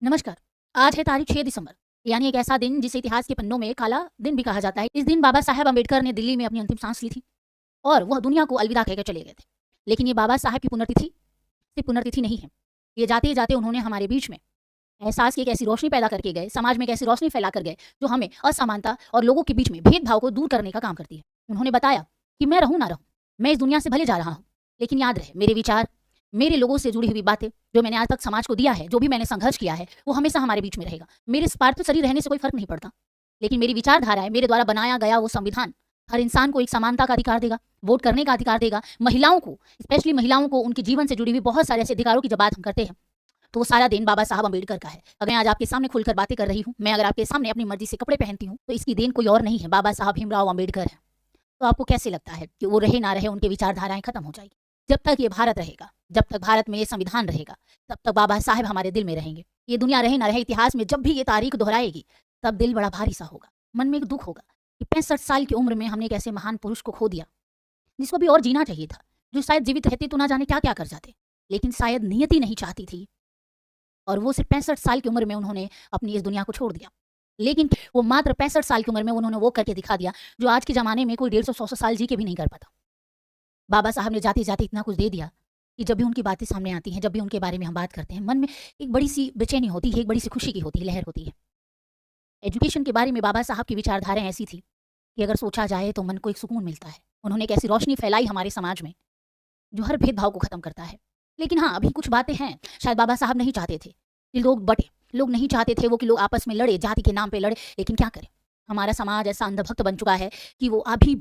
नमस्कार। आज है तारीख 6 दिसंबर, यानी एक ऐसा दिन जिसे इतिहास के पन्नों में काला दिन भी कहा जाता है। इस दिन बाबा साहेब अम्बेडकर ने दिल्ली में अपनी अंतिम सांस ली थी और वह दुनिया को अलविदा कहकर चले गए थे। लेकिन ये बाबा साहेब की पुण्यतिथि सिर्फ पुण्यतिथि नहीं है। ये जाते जाते उन्होंने हमारे बीच में एहसास की एक ऐसी रोशनी पैदा करके गए, समाज में एक ऐसी रोशनी फैला कर गए जो हमें असमानता और लोगों के बीच में भेदभाव को दूर करने का काम करती है। उन्होंने बताया कि मैं रहूं ना रहूं, मैं इस दुनिया से भले जा रहा हूं, लेकिन याद रहे मेरे विचार, मेरे लोगों से जुड़ी हुई बातें जो मैंने आज तक समाज को दिया है, जो भी मैंने संघर्ष किया है, वो हमेशा हमारे बीच में रहेगा। मेरे पार्थिव शरीर रहने से कोई फर्क नहीं पड़ता, लेकिन मेरी विचारधारा है, मेरे द्वारा बनाया गया वो संविधान हर इंसान को एक समानता का अधिकार देगा, वोट करने का अधिकार देगा। महिलाओं को, स्पेशली महिलाओं को, उनके जीवन से जुड़ी हुई बहुत सारे ऐसे अधिकारों की जब बात हम करते हैं तो वो सारा दिन बाबा साहब अम्बेडकर का है। अगर मैं आज आपके सामने खुलकर बातें कर रही हूँ, मैं अगर आपके सामने अपनी मर्जी से कपड़े पहनती हूँ, तो इसकी देन कोई और नहीं है, बाबा साहब भीमराव अम्बेडकर है। तो आपको कैसे लगता है कि वो रहे ना रहे, उनकी विचारधाराएं खत्म हो जाएगी? जब तक ये भारत रहेगा, जब तक भारत में ये संविधान रहेगा, तब तक बाबा साहेब हमारे दिल में रहेंगे। ये दुनिया रहे ना रहे, इतिहास में जब भी ये तारीख दोहराएगी, तब दिल बड़ा भारी सा होगा, मन में एक दुख होगा कि 65 साल की उम्र में हमने एक ऐसे महान पुरुष को खो दिया जिसको भी और जीना चाहिए था, जो शायद जीवित रहते तो ना जाने क्या क्या कर जाते, लेकिन शायद नियति नहीं चाहती थी और वो सिर्फ 65 साल की उम्र में उन्होंने अपनी इस दुनिया को छोड़ दिया। लेकिन वो मात्र 65 साल की उम्र में उन्होंने वो करके दिखा दिया जो आज के ज़माने में कोई 150-100 साल जी के भी नहीं कर पाता। बाबा साहब ने जाते जाते इतना कुछ दे दिया कि जब भी उनकी बातें सामने आती हैं, जब भी उनके बारे में हम बात करते हैं, मन में एक बड़ी सी बेचैनी होती है, एक बड़ी सी खुशी की होती है, लहर होती है। एजुकेशन के बारे में बाबा साहब की विचारधाराएं ऐसी थी कि अगर सोचा जाए तो मन को एक सुकून मिलता है। उन्होंने एक ऐसी रोशनी फैलाई हमारे समाज में जो हर भेदभाव को खत्म करता है। लेकिन हाँ, अभी कुछ बातें हैं, शायद बाबा साहब नहीं चाहते थे कि लोग बटे, लोग नहीं चाहते थे वो कि लोग आपस में लड़े, जाति के नाम पे लड़े, लेकिन क्या करें, हमारा समाज ऐसा अंधभक्त बन चुका है कि वो अभी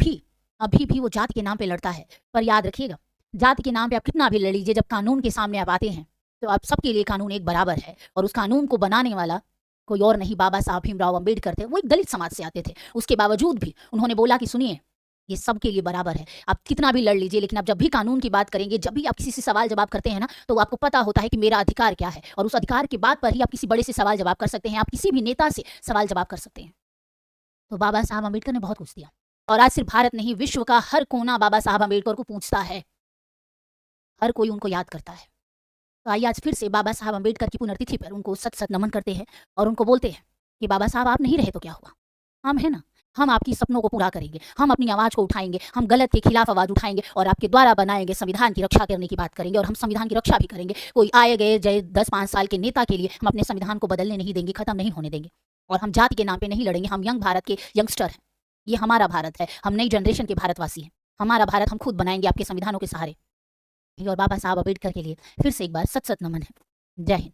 भी वो जाति के नाम पे लड़ता है। पर याद रखिएगा, जाति के नाम पे आप कितना भी लड़ लीजिए, जब कानून के सामने आप आते हैं तो आप सबके लिए कानून एक बराबर है। और उस कानून को बनाने वाला कोई और नहीं, बाबा साहब भीमराव अम्बेडकर थे। वो एक दलित समाज से आते थे, उसके बावजूद भी उन्होंने बोला कि सुनिए, ये सबके लिए बराबर है, आप कितना भी लड़ लीजिए, लेकिन आप जब भी कानून की बात करेंगे, जब भी आप किसी से सवाल जवाब करते हैं ना, तो आपको पता होता है कि मेरा अधिकार क्या है, और उस अधिकार के बाद पर ही आप किसी बड़े से सवाल जवाब कर सकते हैं, आप किसी भी नेता से सवाल जवाब कर सकते हैं। तो बाबा साहब अम्बेडकर ने बहुत कुछ दिया और आज सिर्फ भारत नहीं, विश्व का हर कोना बाबा साहब अम्बेडकर को पूछता है, हर कोई उनको याद करता है। तो आइए आज फिर से बाबा साहब अम्बेडकर की पुण्यतिथि पर उनको सत सत नमन करते हैं और उनको बोलते हैं कि बाबा साहब आप नहीं रहे तो क्या हुआ, हम है ना, हम आपकी सपनों को पूरा करेंगे, हम अपनी आवाज़ को उठाएंगे, हम गलत के खिलाफ आवाज़ उठाएंगे और आपके द्वारा बनाएंगे संविधान की रक्षा करने की बात करेंगे, और हम संविधान की रक्षा भी करेंगे। कोई आए गए जय 10-5 साल के नेता के लिए हम अपने संविधान को बदलने नहीं देंगे, खत्म नहीं होने देंगे। और हम जाति के नाम पे नहीं लड़ेंगे, हम यंग भारत के यंगस्टर हैं, ये हमारा भारत है, हम नई जनरेशन के भारतवासी हैं, हमारा भारत हम खुद बनाएंगे आपके संविधानों के सहारे। और बाबा साहब अम्बेडकर के लिए फिर से एक बार सत सत नमन है। जय हिंद।